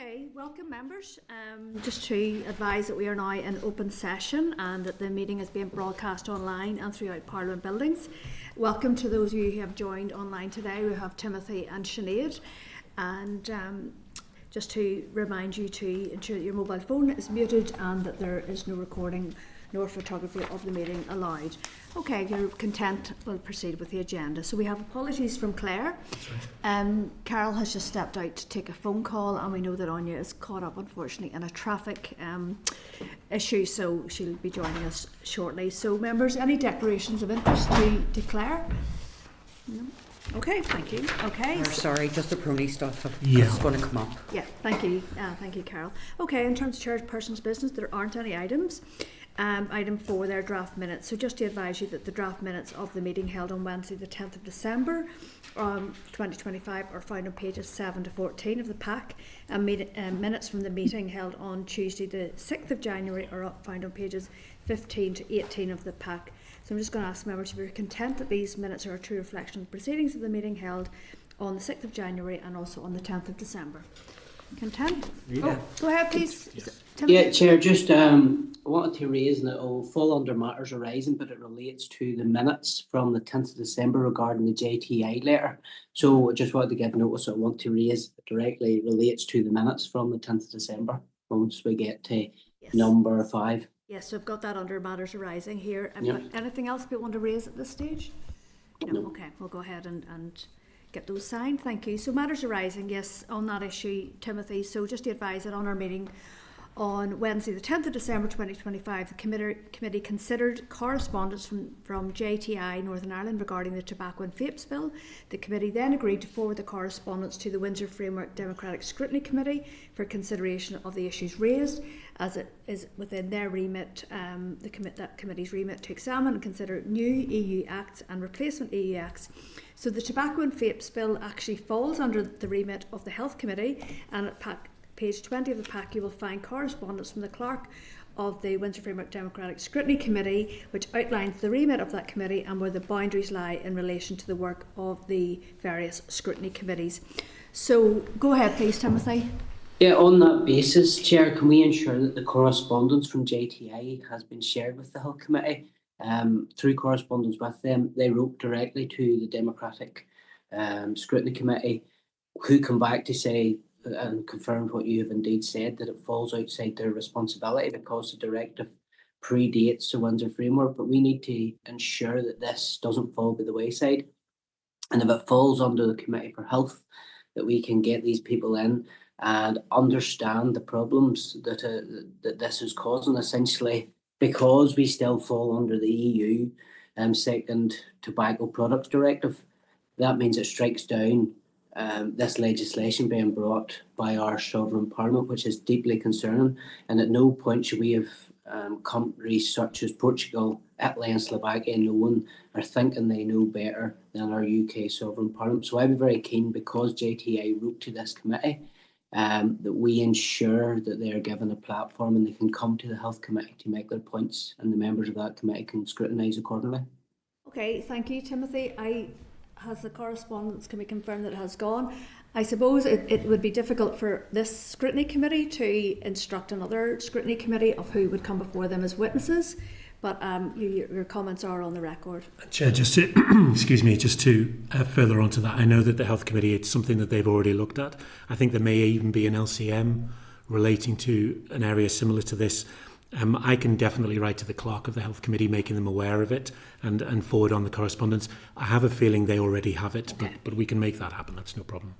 Okay, welcome members. Just to advise that we are now in open session and that the meeting is being broadcast online and throughout Parliament buildings. Welcome to those of you who have joined online today. We have Timothy and Sinead, and just to remind you to ensure that your mobile phone is muted and that there is no recording nor photography of the meeting allowed. Okay, if you're content, we'll proceed with the agenda. So we have apologies from Claire. That's right. Carol has just stepped out to take a phone call, and we know that Anya is caught up, unfortunately, in a traffic issue, so she'll be joining us shortly. So members, any declarations of interest to declare? No? Okay, thank you. Okay. Sorry, just the pony stuff. Yeah. It's going to come up. Yeah, thank you. Thank you, Carol. Okay, in terms of chairperson's business, there aren't any items. Item 4, their draft minutes. So just to advise you that the draft minutes of the meeting held on Wednesday the 10th of December 2025 are found on pages 7 to 14 of the pack, and minutes from the meeting held on Tuesday the 6th of January are found on pages 15 to 18 of the pack. So I'm just going to ask members if you're content that these minutes are a true reflection of the proceedings of the meeting held on the 6th of January and also on the 10th of December. Content? Yeah. Oh, go ahead, please. Yes. Timothy? Yeah, Chair, just I wanted to raise, and it will fall under matters arising, but it relates to the minutes from the 10th of December regarding the JTI letter. So I just wanted to give notice I want to raise directly relates to the minutes from the 10th of December once we get to Yes. number 5. Yes, so I've got that under matters arising here. Yep. Anything else people want to raise at this stage? No. Okay, we'll go ahead and get those signed. Thank you. So matters arising, yes, on that issue, Timothy. So just to advise that on our meeting on Wednesday the 10th of December 2025, the committee considered correspondence from JTI Northern Ireland regarding the tobacco and vapes bill. The committee then agreed to forward the correspondence to the Windsor Framework Democratic Scrutiny Committee for consideration of the issues raised, as it is within their remit, that committee's remit, to examine and consider new EU acts and replacement EU acts. So the tobacco and vapes bill actually falls under the remit of the Health Committee, and at page 20 of the pack you will find correspondence from the clerk of the Windsor Framework Democratic Scrutiny Committee, which outlines the remit of that committee and where the boundaries lie in relation to the work of the various scrutiny committees. So go ahead please, Timothy. Yeah, on that basis, Chair, can we ensure that the correspondence from JTI has been shared with the Health Committee? Through correspondence with them, they wrote directly to the Democratic Scrutiny Committee, who come back to say and confirmed what you have indeed said, that it falls outside their responsibility because the directive predates the Windsor Framework. But we need to ensure that this doesn't fall by the wayside, and if it falls under the Committee for Health, that we can get these people in and understand the problems that this is causing, essentially because we still fall under the EU second tobacco products directive. That means it strikes down this legislation being brought by our sovereign parliament, which is deeply concerning. And at no point should we have countries such as Portugal, Italy and Slovakia knowing or thinking they know better than our UK sovereign parliament. So I'd be very keen, because JTA wrote to this committee, that we ensure that they are given a platform and they can come to the Health Committee to make their points, and the members of that committee can scrutinise accordingly. Okay, thank you, Timothy. Has the correspondence, can we confirm that it has gone? I suppose it would be difficult for this scrutiny committee to instruct another scrutiny committee of who would come before them as witnesses, but your comments are on the record. Chair, just to, excuse me, just to further on to that, I know that the Health Committee, it's something that they've already looked at. I think there may even be an LCM relating to an area similar to this. I can definitely write to the clerk of the Health Committee, making them aware of it and forward on the correspondence. I have a feeling they already have it, okay. but we can make that happen. That's no problem.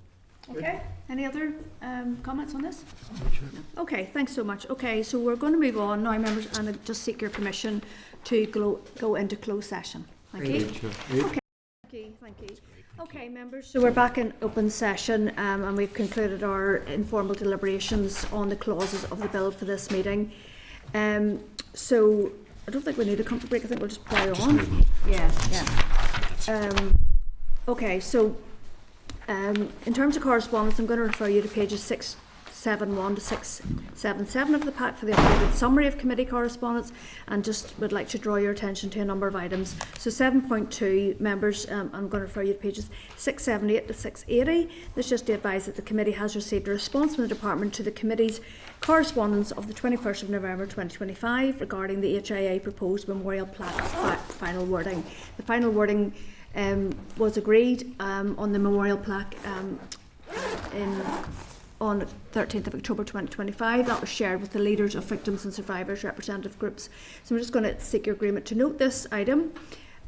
Okay, any other comments on this? No. Okay, thanks so much. Okay, so we're going to move on now, members, and I just seek your permission to go into closed session. Thank you. Okay, thank you. Okay, members, so we're back in open session, and we've concluded our informal deliberations on the clauses of the bill for this meeting. So I don't think we need a comfort break. I think we'll just plough on. Yeah. Okay, so in terms of correspondence, I'm going to refer you to pages 6 671 to 677 of the pack for the updated summary of committee correspondence, and just would like to draw your attention to a number of items. So 7.2, members, I'm going to refer you to pages 678 to 680. This just to advise that the committee has received a response from the department to the committee's correspondence of the 21st of November 2025 regarding the HIA proposed memorial plaque final wording. The final wording was agreed on the memorial plaque on 13th of October 2025. That was shared with the leaders of victims and survivors representative groups. So I'm just going to seek your agreement to note this item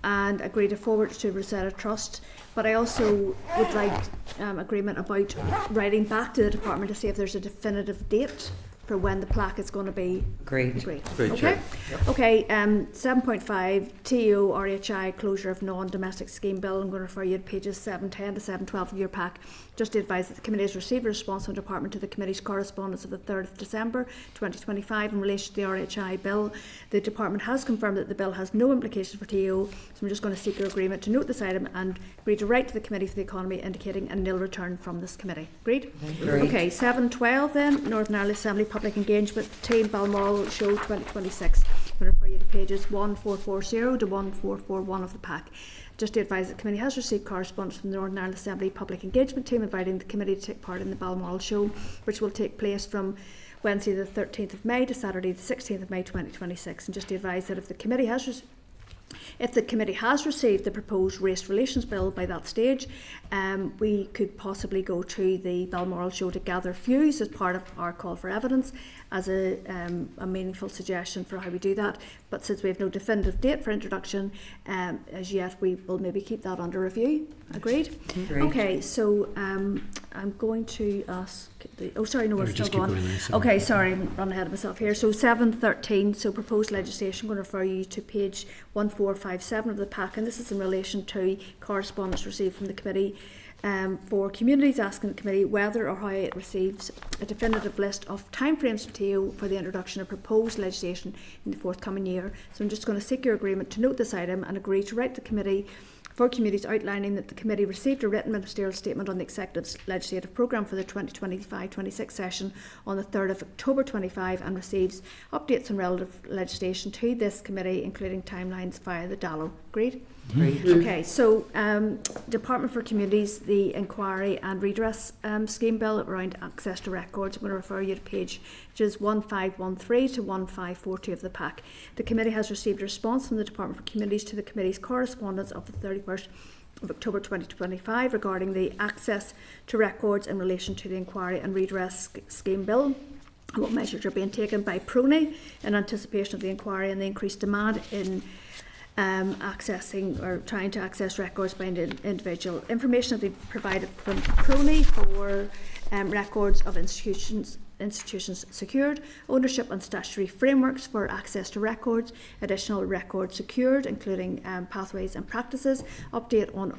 and agree to forward it to Rosetta Trust. But I also would like agreement about writing back to the department to see if there's a definitive date for when the plaque is going to be Great. agreed. Great, Okay. Chair. Okay. 7.5 TO RHI closure of non-domestic scheme bill. I'm going to refer you to pages 710 to 712 of your pack. Just to advise that the committee has received a response from the department to the committee's correspondence of the 3rd of December 2025 in relation to the RHI bill. The department has confirmed that the bill has no implications for TO, so I'm just going to seek your agreement to note this item and agree to write to the Committee for the Economy indicating a nil return from this committee. Agreed? Great. Okay, 7.12 then, Northern Ireland Assembly Public Engagement Team Balmoral Show 2026. I'm going to refer you to pages 1440 to 1441 of the pack. Just to advise that the committee has received correspondence from the Northern Ireland Assembly Public Engagement Team inviting the committee to take part in the Balmoral Show, which will take place from Wednesday the 13th of May to Saturday the 16th of May 2026. And just to advise that if the committee has received the proposed race relations bill by that stage, we could possibly go to the Balmoral Show to gather views as part of our call for evidence as a meaningful suggestion for how we do that. But since we have no definitive date for introduction as yet, we will maybe keep that under review. Agreed? Great. Okay, so I'm going to ask we're still Just keep going. going there, sorry. Okay, sorry, I'm running ahead of myself here. So 7.13, so proposed legislation, I'm going to refer you to page 1457 of the pack, and this is in relation to correspondence received from the committee for communities asking the committee whether or how it receives a definitive list of timeframes for TO for the introduction of proposed legislation in the forthcoming year. So I'm just going to seek your agreement to note this item and agree to write the committee for communities outlining that the committee received a written ministerial statement on the executive's legislative programme for the 2025-26 session on the 3rd of October 25 and receives updates on relative legislation to this committee, including timelines via the DALO. Agreed? Great. Okay, so Department for Communities, the Inquiry and Redress scheme bill around access to records. I'm going to refer you to pages 1513 to 1542 of the pack. The committee has received a response from the Department for Communities to the committee's correspondence of the 31st of October 2025 regarding the access to records in relation to the Inquiry and Redress scheme bill. What measures are being taken by PRONI in anticipation of the inquiry and the increased demand in accessing or trying to access records by an individual. Information that they've provided from PRONI for records of institutions secured, ownership and statutory frameworks for access to records, additional records secured, including pathways and practices, update on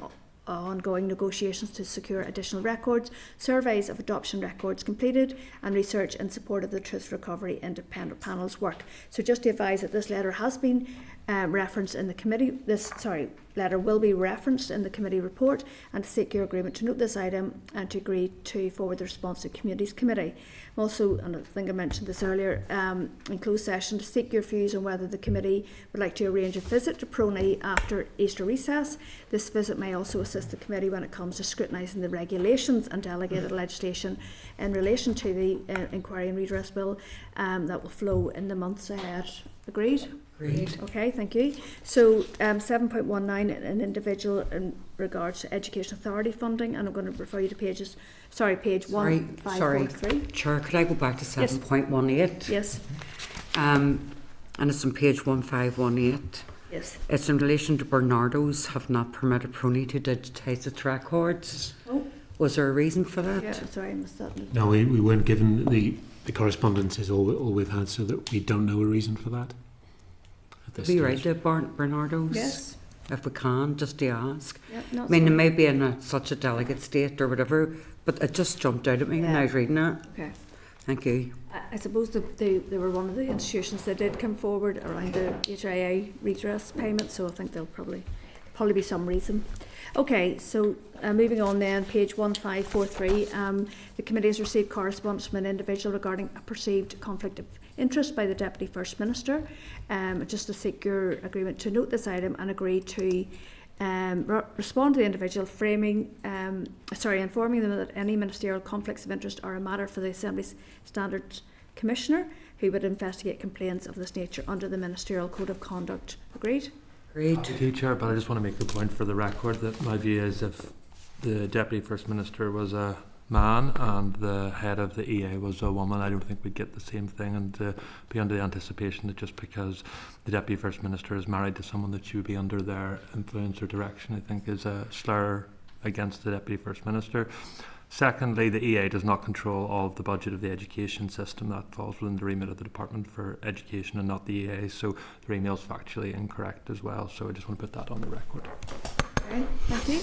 ongoing negotiations to secure additional records, surveys of adoption records completed, and research in support of the Truth Recovery Independent Panel's work. So just to advise that this letter has been referenced in the committee, letter will be referenced in the committee report, and to seek your agreement to note this item and to agree to forward the response to the Communities Committee. I'm also, and I think I mentioned this earlier, in closed session to seek your views on whether the committee would like to arrange a visit to PRONI after Easter recess. This visit may also assist the committee when it comes to scrutinising the regulations and delegated legislation in relation to the Inquiry and Redress Bill that will flow in the months ahead. Agreed? Great. Okay, thank you. So 7.19, an individual in regards to Education Authority funding, and I'm going to refer you to page 1543. Chair, could I go back to 7.18? Yes, And it's on page 1518. yes. It's in relation to Bernardo's have not permitted PRONI to digitise its records. Oh, Was there a reason for that? yeah, sorry, I missed that. No, we weren't given the correspondence is all we've had, so that we don't know a reason for that at this We stage. write to Bernardo's? Yes. If we can, just to ask. Yeah, no, I mean, it may be in such a delicate state or whatever, but it just jumped out at me when I was reading it. okay. Thank you. I suppose they were one of the institutions that did come forward around the HIA redress payment, so I think they'll probably probably be some reason. Okay, so moving on then, page 1543, the committee has received correspondence from an individual regarding a perceived conflict of interest by the Deputy First Minister, just to seek your agreement to note this item and agree to respond to the individual, informing them that any ministerial conflicts of interest are a matter for the Assembly's Standards Commissioner, who would investigate complaints of this nature under the Ministerial Code of Conduct. Agreed? Great. Thank you, Chair, but I just want to make the point for the record that my view is if the Deputy First Minister was a man and the head of the EA was a woman, I don't think we'd get the same thing, and be under the anticipation that just because the Deputy First Minister is married to someone that she would be under their influence or direction, I think is a slur against the Deputy First Minister. Secondly, the EA does not control all of the budget of the education system. That falls within the remit of the Department for Education and not the EA, so their email is factually incorrect as well, so I just want to put that on the record. Okay, thank you.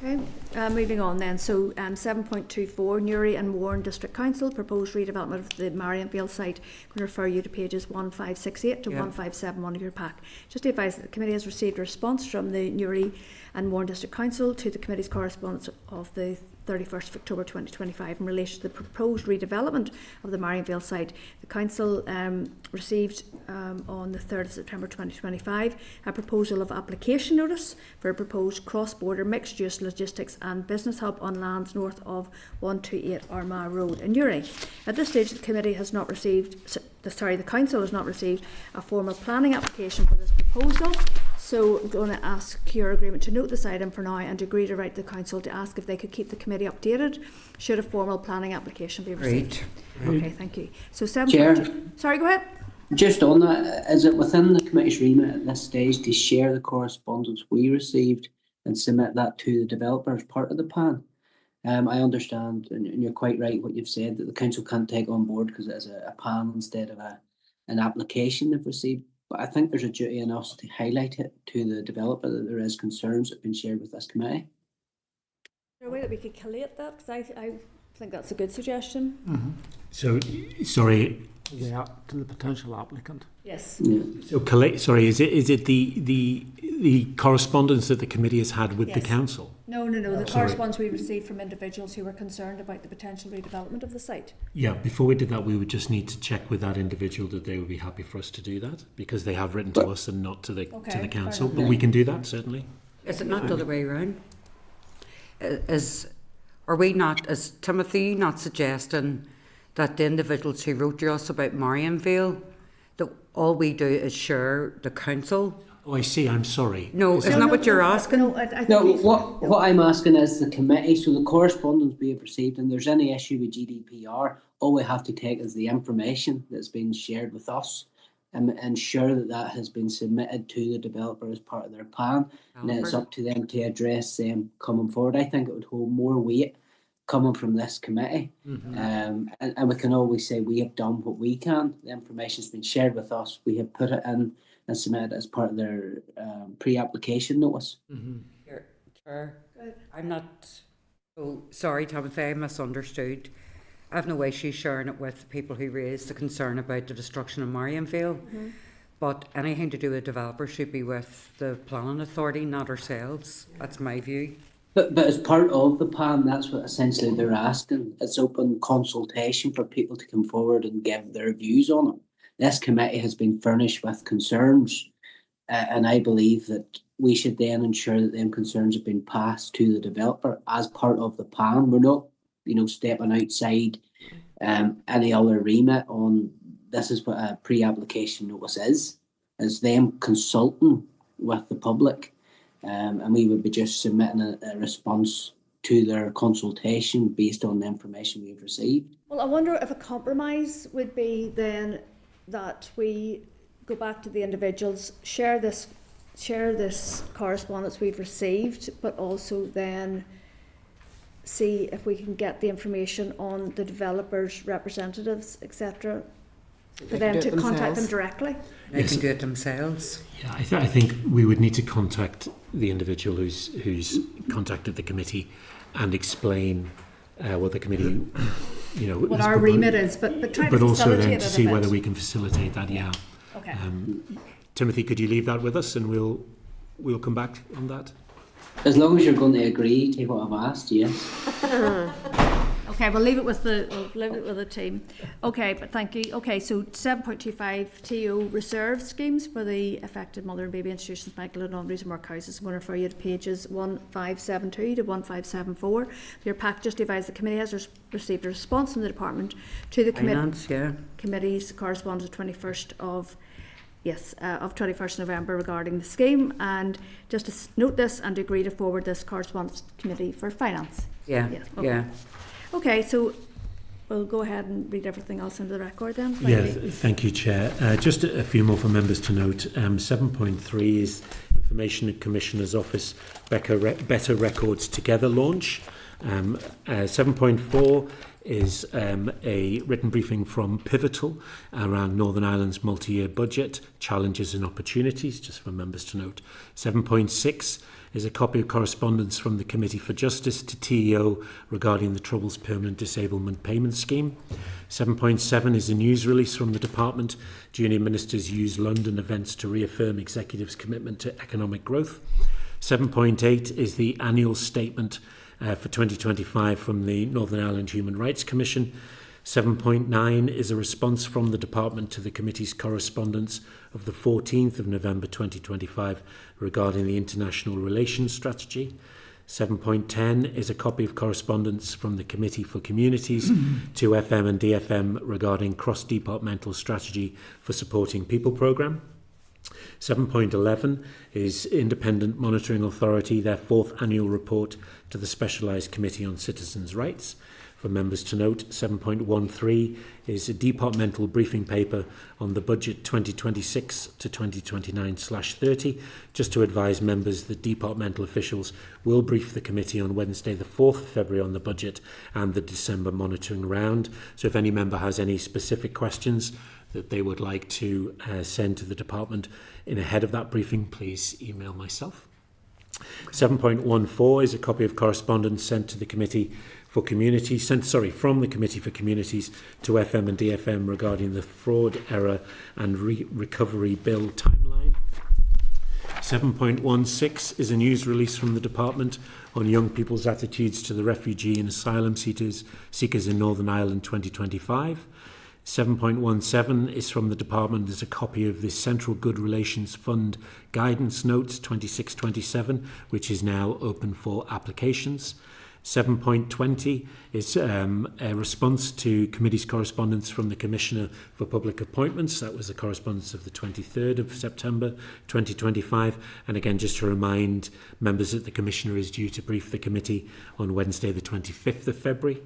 Okay, moving on then. So 7.24, Newry and Warren District Council proposed redevelopment of the Marianvale site. I'm going to refer you to pages 1568 to 1571 of your pack. Just to advise that the committee has received a response from the Newry and Warren District Council to the committee's correspondence of the 31st of October 2025 in relation to the proposed redevelopment of the Marianvale site. The Council received on the 3rd of September 2025 a proposal of application notice for a proposed cross-border mixed-use logistics and business hub on lands north of 128 Armagh Road in Newry. At this stage, the committee has not received, the Council has not received a formal planning application for this proposal. So I'm going to ask your agreement to note this item for now and agree to write to the Council to ask if they could keep the committee updated should a formal planning application be received. Great. Okay, thank you. So 7. Chair. Sorry, go ahead. Just on that, is it within the committee's remit at this stage to share the correspondence we received and submit that to the developer as part of the plan? I understand, and you're quite right what you've said, that the council can't take on board because it is a plan instead of an application they've received. But I think there's a duty on us to highlight it to the developer that there is concerns that have been shared with this committee. Is there a way that we could collate that? Because I think that's a good suggestion. Mm-hmm. So, sorry. Yeah, to the potential applicant. Yes. Yeah. So, sorry. Is it the correspondence that the committee has had with the Yes. council? No. The Sorry. correspondence we received from individuals who were concerned about the potential redevelopment of the site. Yeah. Before we did that, we would just need to check with that individual that they would be happy for us to do that because they have written to us and not to the Okay, council. fair But enough. we can do that certainly. Is it not the other way around? Are we not, is Timothy not suggesting that the individuals who wrote to us about Marianvale, that all we do is share the council? Oh, I see. I'm sorry. No, isn't that what you're asking? No, I think No, he's- what I'm asking is the committee, so the correspondence we have received, and there's any issue with GDPR, all we have to take is the information that's been shared with us and ensure that that has been submitted to the developer as part of their plan. And then it's up to them to address them coming forward. I think it would hold more weight coming from this committee. And we can always say we have done what we can. The information's been shared with us. We have put it in and submitted it as part of their pre-application notice. Here, Chair, I'm not, oh, sorry, Timothy, I misunderstood. I have no issue sharing it with people who raised the concern about the destruction of Marianvale. But anything to do with developers should be with the planning authority, not ourselves. That's my view. But as part of the plan, that's what essentially they're asking. It's open consultation for people to come forward and give their views on it. This committee has been furnished with concerns, and I believe that we should then ensure that them concerns have been passed to the developer as part of the plan. We're not, stepping outside any other remit on this is what a pre-application notice is. It's them consulting with the public, and we would be just submitting a response to their consultation based on the information we've received. Well, I wonder if a compromise would be then that we go back to the individuals, share this correspondence we've received, but also then see if we can get the information on the developers' representatives, etc., for them to contact them directly. They can do it themselves. Yeah, I think we would need to contact the individual who's contacted the committee and explain what the committee, What our remit is, but try to but also facilitate then it to a see bit. whether we can facilitate that. Yeah. Okay. Timothy, could you leave that with us, and we'll we'll come back on that. As long as you're going to agree to what I've asked, yes. Okay, we'll leave it with the team. Okay, but thank you. Okay, so 7.25 TO reserve schemes for the affected mother and baby institutions, Magdalene, Laundries and Workhouses. I'm going to refer you to pages 1572 to 1574. Your pack just advised the committee has received a response from the department to the committee's correspondence 21st of 21st November regarding the scheme, and just to note this and to agree to forward this correspondence to committee for finance. Okay, so we'll go ahead and read everything else into the record then. Thank you, Chair. Just a few more for members to note. 7.3 is Information Commissioner's Office Better Records Together launch. 7.4 is a written briefing from Pivotal around Northern Ireland's multi-year budget, challenges and opportunities, just for members to note. 7.6 is a copy of correspondence from the Committee for Justice to TEO regarding the Troubles Permanent Disablement Payment Scheme. 7.7 is a news release from the Department. Junior Ministers use London events to reaffirm Executive's commitment to economic growth. 7.8 is the annual statement for 2025 from the Northern Ireland Human Rights Commission. 7.9 is a response from the Department to the Committee's correspondence of the 14th of November 2025 regarding the International Relations Strategy. 7.10 is a copy of correspondence from the Committee for Communities to FM and DFM regarding cross-departmental strategy for supporting people programme. 7.11 is Independent Monitoring Authority, their fourth annual report to the Specialised Committee on Citizens' Rights. For members to note, 7.13 is a departmental briefing paper on the budget 2026 to 2029/30. Just to advise members that departmental officials will brief the committee on Wednesday the 4th of February on the budget and the December monitoring round. So if any member has any specific questions that they would like to send to the department in ahead of that briefing, please email myself. 7.14 is a copy of correspondence sent to the Committee for Communities, from the Committee for Communities to FM and DFM regarding the Fraud, Error and Recovery Bill timeline. 7.16 is a news release from the Department on young people's attitudes to the refugee and asylum seekers in Northern Ireland 2025. 7.17 is from the Department. There's a copy of the Central Good Relations Fund Guidance Notes 26-27, which is now open for applications. 7.20 is a response to committee's correspondence from the Commissioner for Public Appointments. That was the correspondence of the 23rd of September 2025. And again, just to remind members that the Commissioner is due to brief the committee on Wednesday the 25th of February.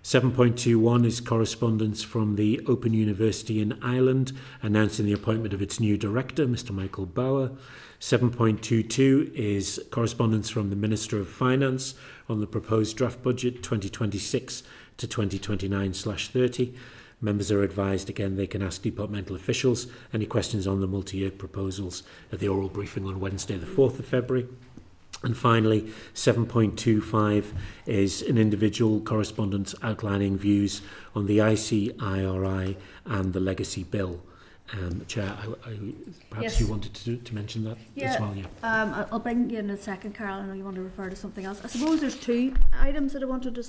7.21 is correspondence from the Open University in Ireland announcing the appointment of its new director, Mr. Michael Bauer. 7.22 is correspondence from the Minister of Finance on the proposed draft budget 2026 to 2029/30. Members are advised, again, they can ask departmental officials any questions on the multi-year proposals at the oral briefing on Wednesday the 4th of February. And finally, 7.25 is an individual correspondence outlining views on the ICIRI and the Legacy Bill. Chair, perhaps you wanted to mention that as well. I'll bring you in a second, Carol. I know you want to refer to something else. I suppose there's two items that I wanted to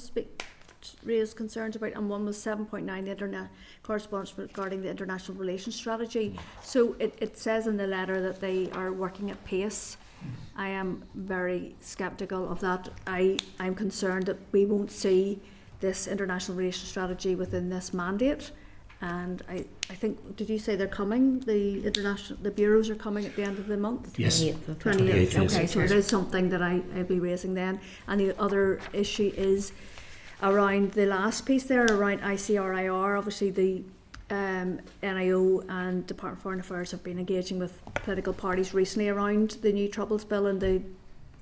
raise concerns about, and one was 7.9, the internet correspondence regarding the international relations strategy. So it says in the letter that they are working at pace. I am very sceptical of that. I'm concerned that we won't see this international relations strategy within this mandate. And I think, did you say they're coming? The bureaus are coming at the end of the month? Yes. 28th. Okay, so it is something that I'll be raising then. And the other issue is around the last piece there, around ICRIR. Obviously the NIO and Department of Foreign Affairs have been engaging with political parties recently around the new Troubles Bill and the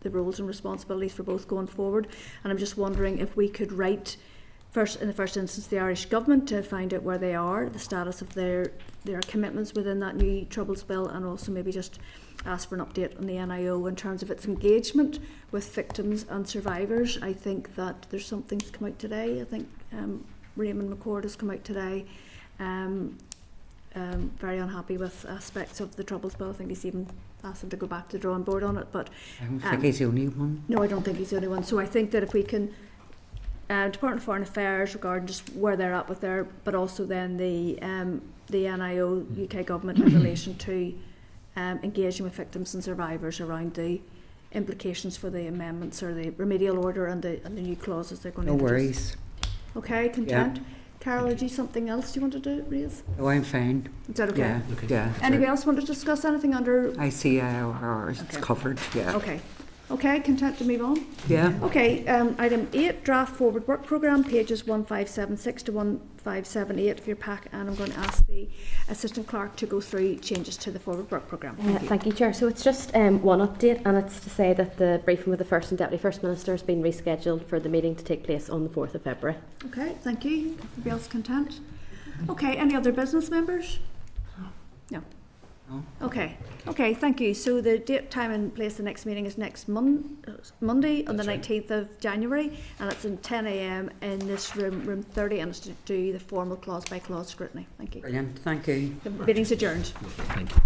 roles and responsibilities for both going forward. And I'm just wondering if we could write in the first instance the Irish Government to find out where they are, the status of their commitments within that new Troubles Bill, and also maybe just ask for an update on the NIO in terms of its engagement with victims and survivors. I think that there's something that's come out today. I think Raymond McCord has come out today very unhappy with aspects of the Troubles Bill. I think he's even asked him to go back to the drawing board on it. But I don't think he's the only one. no, I don't think he's the only one. So I think that if we can, Department of Foreign Affairs regarding just where they're at with their, but also then the NIO, UK government in relation to engaging with victims and survivors around the implications for the amendments or the remedial order and the new clauses they're going to No introduce. worries. Okay, content. Carol, do you something else you want to do, raise? Oh, I'm fine. Is that okay? Yeah, Okay. yeah. Anybody else want to discuss anything under? ICIR, it's Okay. covered, yeah. Okay. Okay, content to move on? Yeah. Okay, item 8, draft forward work programme, pages 1576 to 1578 of your pack, and I'm going to ask the Assistant Clerk to go through changes to the forward work programme. Thank you, Chair. So it's just one update, and it's to say that the briefing with the First and Deputy First Minister has been rescheduled for the meeting to take place on the 4th of February. Okay, thank you. Everybody else content? Okay, any other business members? No. No. Okay, thank you. So the date, time and place of the next meeting is next Monday on the 19th of January, and it's in 10 a.m. in this room 30, and it's to do the formal clause by clause scrutiny. Thank you. Brilliant, thank you. The meeting's adjourned. Thank you.